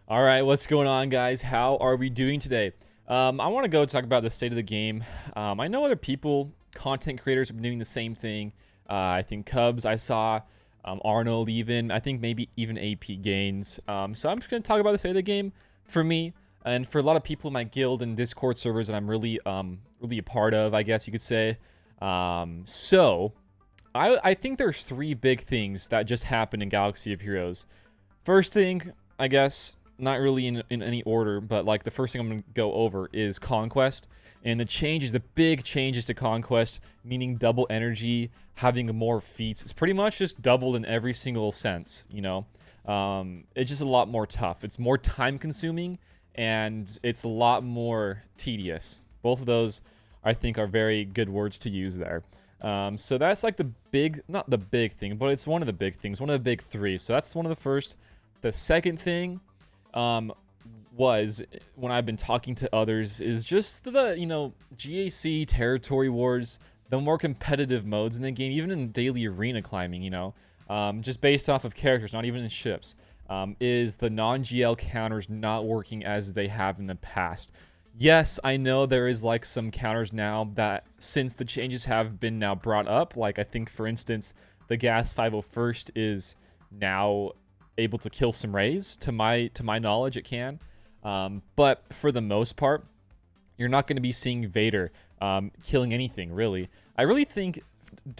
All right, what's going on, guys? How are we doing today? I want to go talk about the state of the game. I know other people, content creators, have been doing the same thing. I think Cubs, I saw Arnold, even I think maybe even AP Gains. So I'm just gonna talk about the state of the game for me and for a lot of people in my guild and Discord servers that I'm really a part of, I guess you could say. I think there's three big things that just happened in Galaxy of Heroes. First thing, I guess, not really in any order, but like the first thing I'm going to go over is Conquest. And the big changes to Conquest, meaning double energy, having more feats. It's pretty much just doubled in every single sense, you know? It's just a lot more tough. It's more time consuming, and it's a lot more tedious. Both of those, I think, are very good words to use there. So that's like not the big thing, but it's one of the big things, one of the big three. So that's one of the first. The second thing was, when I've been talking to others, is just the, GAC territory wars, the more competitive modes in the game, even in daily arena climbing, just based off of characters, not even in ships, is the non-GL counters not working as they have in the past. Yes, I know there is like some counters now that, since the changes have been now brought up, like I think, for instance, the Gas 501st is now able to kill some rays. To my knowledge, it can. But for the most part, you're not going to be seeing Vader killing anything, really. I really think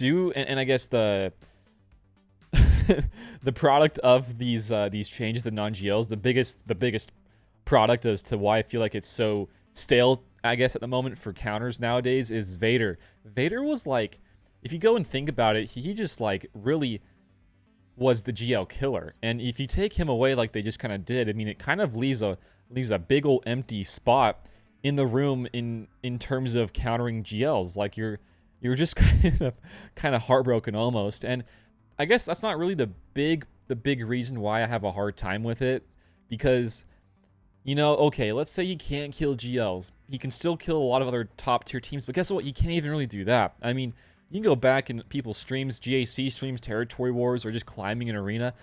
and I guess the the product of these changes, the non-GLs, the biggest product as to why I feel like it's so stale, I guess, at the moment for counters nowadays, is Vader. Vader was like, if you go and think about it, he just like really was the GL killer. And if you take him away like they just kind of did, I mean, it kind of leaves a big old empty spot in the room in terms of countering GLs. Like you're just kind of heartbroken almost. And I guess that's not really the big reason why I have a hard time with it, because, okay, let's say he can't kill GLs. He can still kill a lot of other top tier teams, but guess what? You can't even really do that. I mean, you can go back in people's streams, GAC streams, Territory Wars, or just climbing an arena.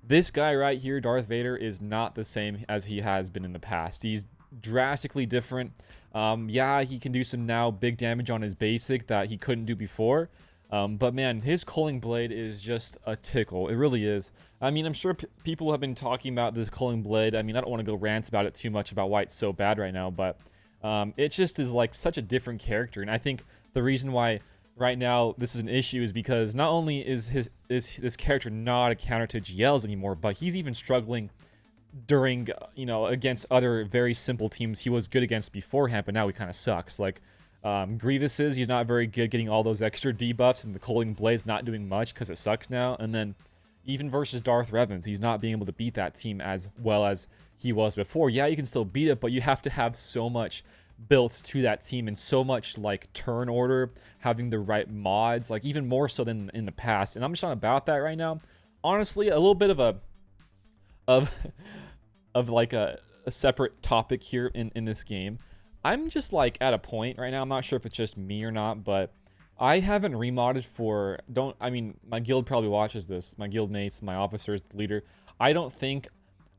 This guy right here, Darth Vader, is not the same as he has been in the past. He's drastically different. Yeah, he can do some now big damage on his basic that he couldn't do before. But man, his Culling Blade is just a tickle. It really is. I mean, I'm sure people have been talking about this Culling Blade. I mean, I don't want to go rant about it too much about why it's so bad right now, but it just is like such a different character. And I think the reason why right now this is an issue is because not only is this character not a counter to GLs anymore, but he's even struggling during, against other very simple teams he was good against beforehand, but now he kind of sucks. Like Grievous's, he's not very good getting all those extra debuffs, and the Culling Blade's not doing much because it sucks now. And then even versus Darth Revan's, he's not being able to beat that team as well as he was before. Yeah, you can still beat it, but you have to have so much built to that team, and so much like turn order, having the right mods, like even more so than in the past. And I'm just not about that right now. Honestly, a little bit of a separate topic here in this game. I'm just like at a point right now, I'm not sure if it's just me or not, but I haven't remodded for, my guild probably watches this, my guild mates, my officers, the leader. I don't think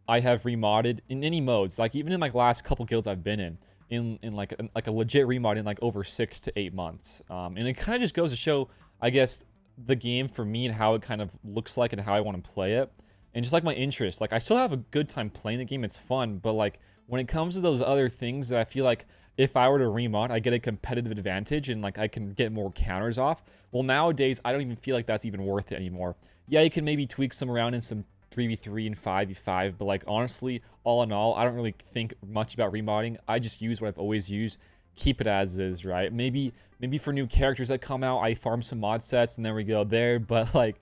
I have remodded in any modes, like even in my last couple guilds I've been in like a legit remod in like over 6 to 8 months. And it kind of just goes to show, I guess, the game for me and how it kind of looks like and how I want to play it. And just like my interest, like I still have a good time playing the game, it's fun, but like when it comes to those other things that I feel like if I were to remod, I get a competitive advantage and like I can get more counters off. Well, nowadays, I don't even feel like that's even worth it anymore. Yeah, you can maybe tweak some around in some 3v3 and 5v5, but like honestly, all in all, I don't really think much about remodding. I just use what I've always used, keep it as is, right? Maybe for new characters that come out, I farm some mod sets and there we go there, but like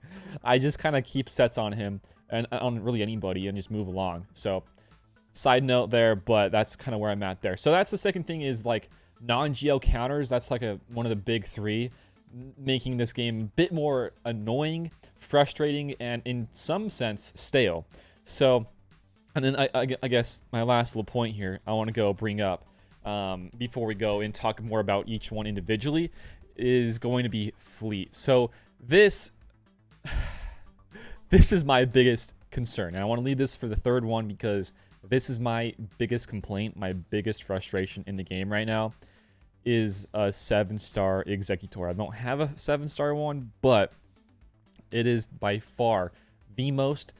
I just kind of keep sets on him and on really anybody and just move along. So side note there, but that's kind of where I'm at there. So that's the second thing, is like non-GL counters. That's like one of the big three, making this game a bit more annoying, frustrating, and in some sense stale. So, and then I guess my last little point here I want to go bring up before we go and talk more about each one individually is going to be fleet. So this is my biggest concern, and I want to leave this for the third one because This is my biggest complaint, my biggest frustration in the game right now, is a 7-star Executor. I don't have a 7-star one, but it is by far the most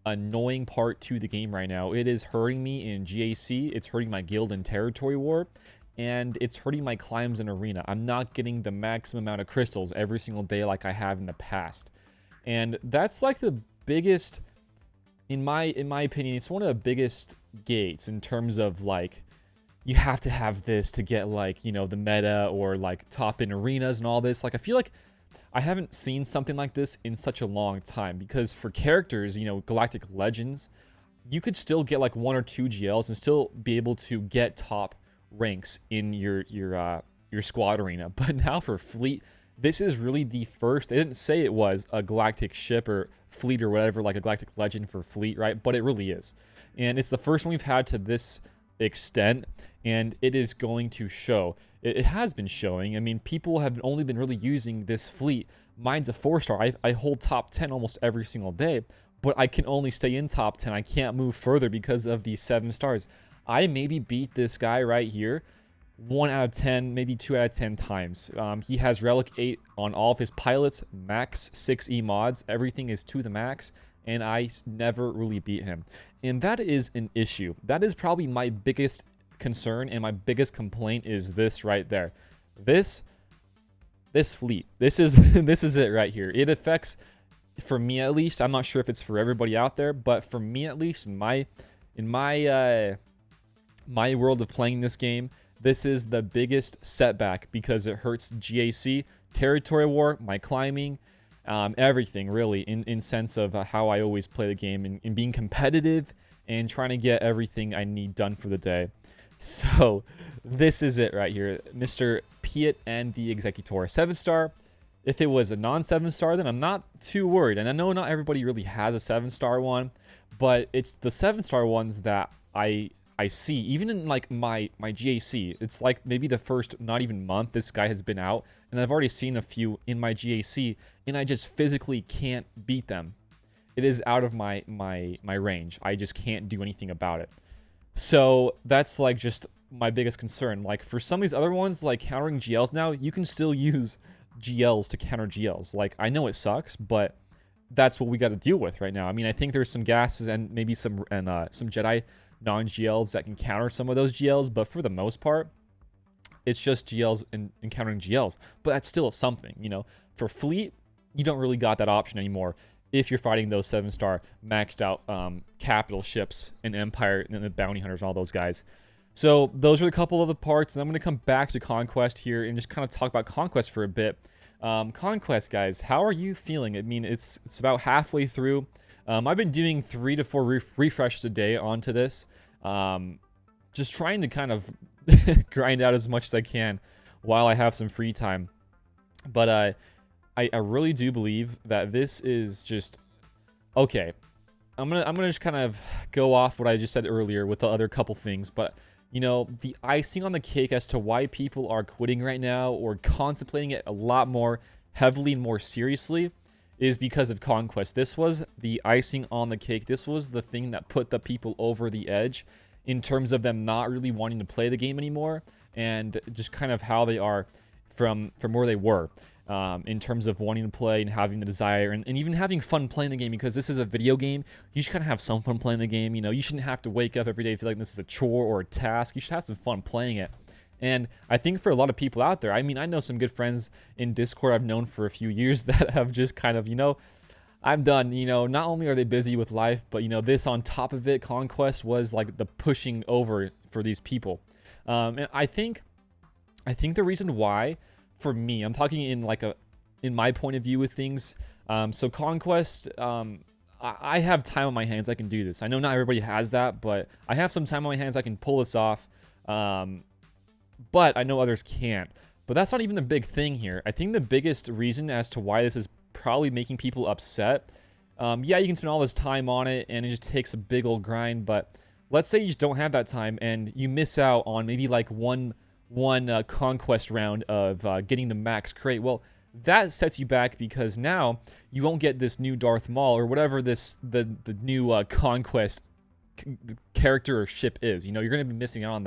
annoying part to the game right now. It is hurting me in GAC, it's hurting my guild in Territory War, and it's hurting my climbs in Arena. I'm not getting the maximum amount of crystals every single day like I have in the past. And that's like the biggest, in my opinion, it's one of the biggest gates in terms of like, you have to have this to get like, you know, the meta or like top in arenas and all this. Like, I feel like I haven't seen something like this in such a long time, because for characters, you know, Galactic Legends, you could still get like 1 or 2 GLs and still be able to get top ranks in your squad arena. But now for fleet, this is really the first. They didn't say it was a galactic ship or fleet or whatever, like a Galactic Legend for fleet, right? But it really is, and it's the first one we've had to this extent, and it is going to show. It has been showing. I mean, people have only been really using this fleet. Mine's a 4-star. I hold top 10 almost every single day, but I can only stay in top 10. I can't move further because of these 7 stars. I maybe beat this guy right here 1 out of 10, maybe 2 out of 10 times. He has Relic 8 on all of his pilots, max 6E mods. Everything is to the max, and I never really beat him. And that is an issue. That is probably my biggest concern, and my biggest complaint is this right there. This fleet. This is this is it right here. It affects, for me at least, I'm not sure if it's for everybody out there, but for me at least, in my world of playing this game, this is the biggest setback because it hurts GAC, Territory War, my climbing, everything really, in sense of how I always play the game, and being competitive and trying to get everything I need done for the day. So this is it right here, Mr. Piet and the Executor, 7-star. If it was a non-7-star, then I'm not too worried. And I know not everybody really has a 7-star one, but it's the 7-star ones that I see, even in like my GAC. It's like maybe the first not even month this guy has been out, and I've already seen a few in my GAC, and I just physically can't beat them. It is out of my range. I just can't do anything about it. So that's like just my biggest concern. Like for some of these other ones, like countering GLs now, you can still use GLs to counter GLs. Like, I know it sucks, but that's what we got to deal with right now. I mean, I think there's some gases and maybe some Jedi non-GLs that can counter some of those GLs, but for the most part, it's just GLs and countering GLs. But that's still something, you know. For fleet, you don't really got that option anymore if you're fighting those 7-star maxed out capital ships and Empire and the bounty hunters and all those guys. So those are a couple of the parts, and I'm going to come back to Conquest here and just kind of talk about Conquest for a bit. Conquest, guys, how are you feeling? I mean, it's about halfway through. I've been doing 3 to 4 refreshes a day onto this. Just trying to kind of grind out as much as I can while I have some free time. But I really do believe that this is just okay. I'm gonna just kind of go off what I just said earlier with the other couple things, but you know, the icing on the cake as to why people are quitting right now or contemplating it a lot more heavily and more seriously is because of Conquest. This was the icing on the cake. This was the thing that put the people over the edge in terms of them not really wanting to play the game anymore, and just kind of how they are from where they were. In terms of wanting to play and having the desire and even having fun playing the game, because this is a video game. You should kind of have some fun playing the game. You know, you shouldn't have to wake up every day and feel like this is a chore or a task. You should have some fun playing it. And I think for a lot of people out there, I mean, I know some good friends in Discord I've known for a few years that have just kind of, you know, I'm done. You know, not only are they busy with life, but, you know, this on top of it, Conquest was like the pushing over for these people. And I think the reason why, for me, I'm talking in my point of view with things. So Conquest, I have time on my hands. I can do this. I know not everybody has that, but I have some time on my hands. I can pull this off. But I know others can't. But that's not even the big thing here. I think the biggest reason as to why this is probably making people upset. Yeah, you can spend all this time on it, and it just takes a big old grind. But let's say you just don't have that time, and you miss out on maybe like one Conquest round of getting the max crate. Well, that sets you back because now you won't get this new Darth Maul or whatever the new Conquest the character or ship is. You know, you're going to be missing out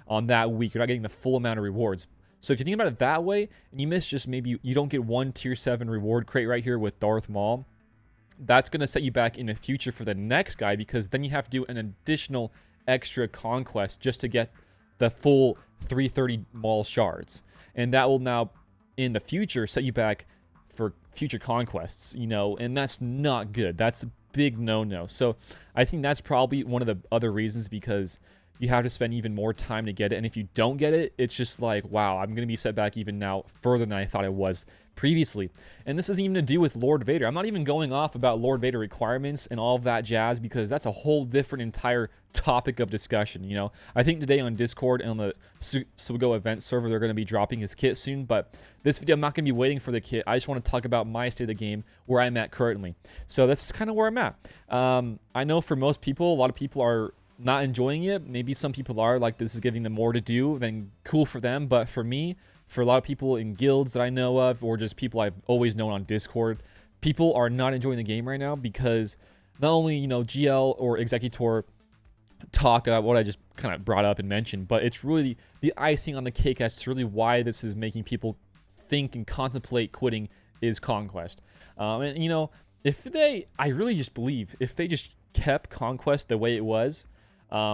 on that week. You're not getting the full amount of rewards. So if you think about it that way, and you miss just maybe you don't get one tier 7 reward crate right here with Darth Maul, that's going to set you back in the future for the next guy, because then you have to do an additional extra conquest just to get the full 330 Maul shards. And that will now, in the future, set you back for future conquests, you know, and that's not good. That's a big no-no. So I think that's probably one of the other reasons, because you have to spend even more time to get it. And if you don't get it, it's just like, wow, I'm going to be set back even now further than I thought I was previously. And this isn't even to do with Lord Vader. I'm not even going off about Lord Vader requirements and all of that jazz, because that's a whole different entire topic of discussion. You know, I think today on Discord and on the SWGoH event server, they're going to be dropping his kit soon. But this video, I'm not going to be waiting for the kit. I just want to talk about my state of the game, where I'm at currently. So that's kind of where I'm at. I know for most people, a lot of people are not enjoying it. Maybe some people are, like, this is giving them more to do, then cool for them. But for me, for a lot of people in guilds that I know of, or just people I've always known on Discord, people are not enjoying the game right now, because not only, you know, GL or Executor talk about what I just kind of brought up and mentioned, but it's really the icing on the cake as to really why this is making people think and contemplate quitting is Conquest. And, you know, I really just believe if they just kept Conquest the way it was,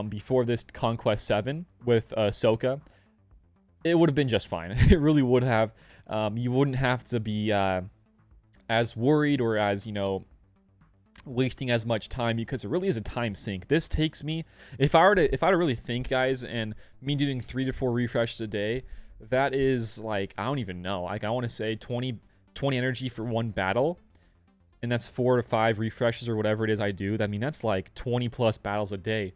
before this Conquest 7 with Ahsoka, it would have been just fine. It really would have. You wouldn't have to be as worried or as, you know, wasting as much time, because it really is a time sink. This takes me, if I were to really think, guys, and me doing 3 to 4 refreshes a day, that is like, I don't even know. Like, I want to say 20 energy for one battle. And that's 4 to 5 refreshes or whatever it is I do. I mean, that's like 20 plus battles a day.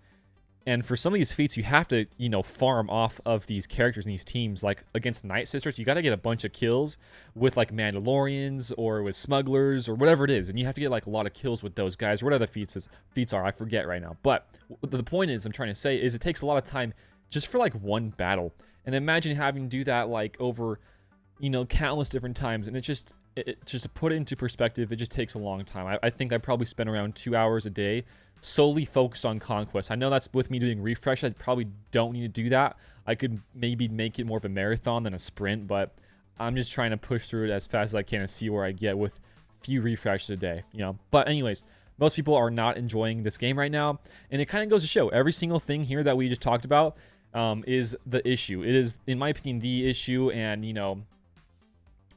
And for some of these feats, you have to, you know, farm off of these characters and these teams. Like against Night Sisters, you got to get a bunch of kills with like Mandalorians or with smugglers or whatever it is. And you have to get like a lot of kills with those guys. What other feats are, I forget right now. But the point is, I'm trying to say, is it takes a lot of time just for like one battle. And imagine having to do that like over, you know, countless different times. And just to put it into perspective, it just takes a long time. I think I probably spend around 2 hours a day solely focused on Conquest. I know that's with me doing refresh. I probably don't need to do that. I could maybe make it more of a marathon than a sprint, but I'm just trying to push through it as fast as I can and see where I get with few refreshes a day, you know. But anyways, most people are not enjoying this game right now, and it kind of goes to show every single thing here that we just talked about is the issue. It is, in my opinion, the issue, and, you know,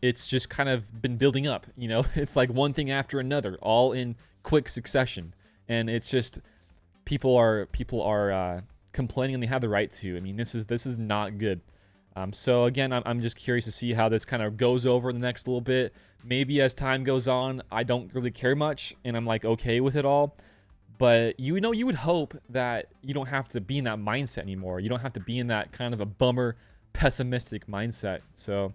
it's just kind of been building up, you know. It's like one thing after another, all in quick succession. And it's just people are complaining, and they have the right to. I mean, this is not good. So again, I'm just curious to see how this kind of goes over in the next little bit. Maybe as time goes on, I don't really care much, and I'm like okay with it all. But you know, you would hope that you don't have to be in that mindset anymore. You don't have to be in that kind of a bummer, pessimistic mindset. So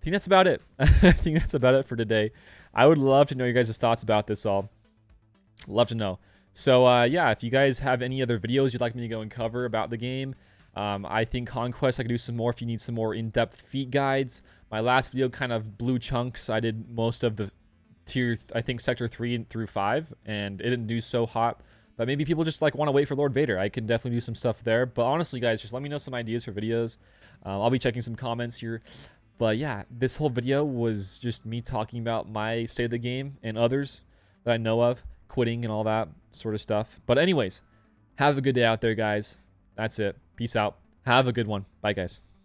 I think that's about it. I think that's about it for today. I would love to know your guys' thoughts about this all. Love to know. So yeah, if you guys have any other videos you'd like me to go and cover about the game, I think Conquest, I could do some more if you need some more in-depth feat guides. My last video kind of blew chunks. I did most of the tier, I think sector 3 through 5, and it didn't do so hot. But maybe people just like want to wait for Lord Vader. I can definitely do some stuff there. But honestly, guys, just let me know some ideas for videos. I'll be checking some comments here. But yeah, this whole video was just me talking about my state of the game and others that I know of, quitting and all that sort of stuff. But anyways, have a good day out there, guys. That's it. Peace out. Have a good one. Bye, guys.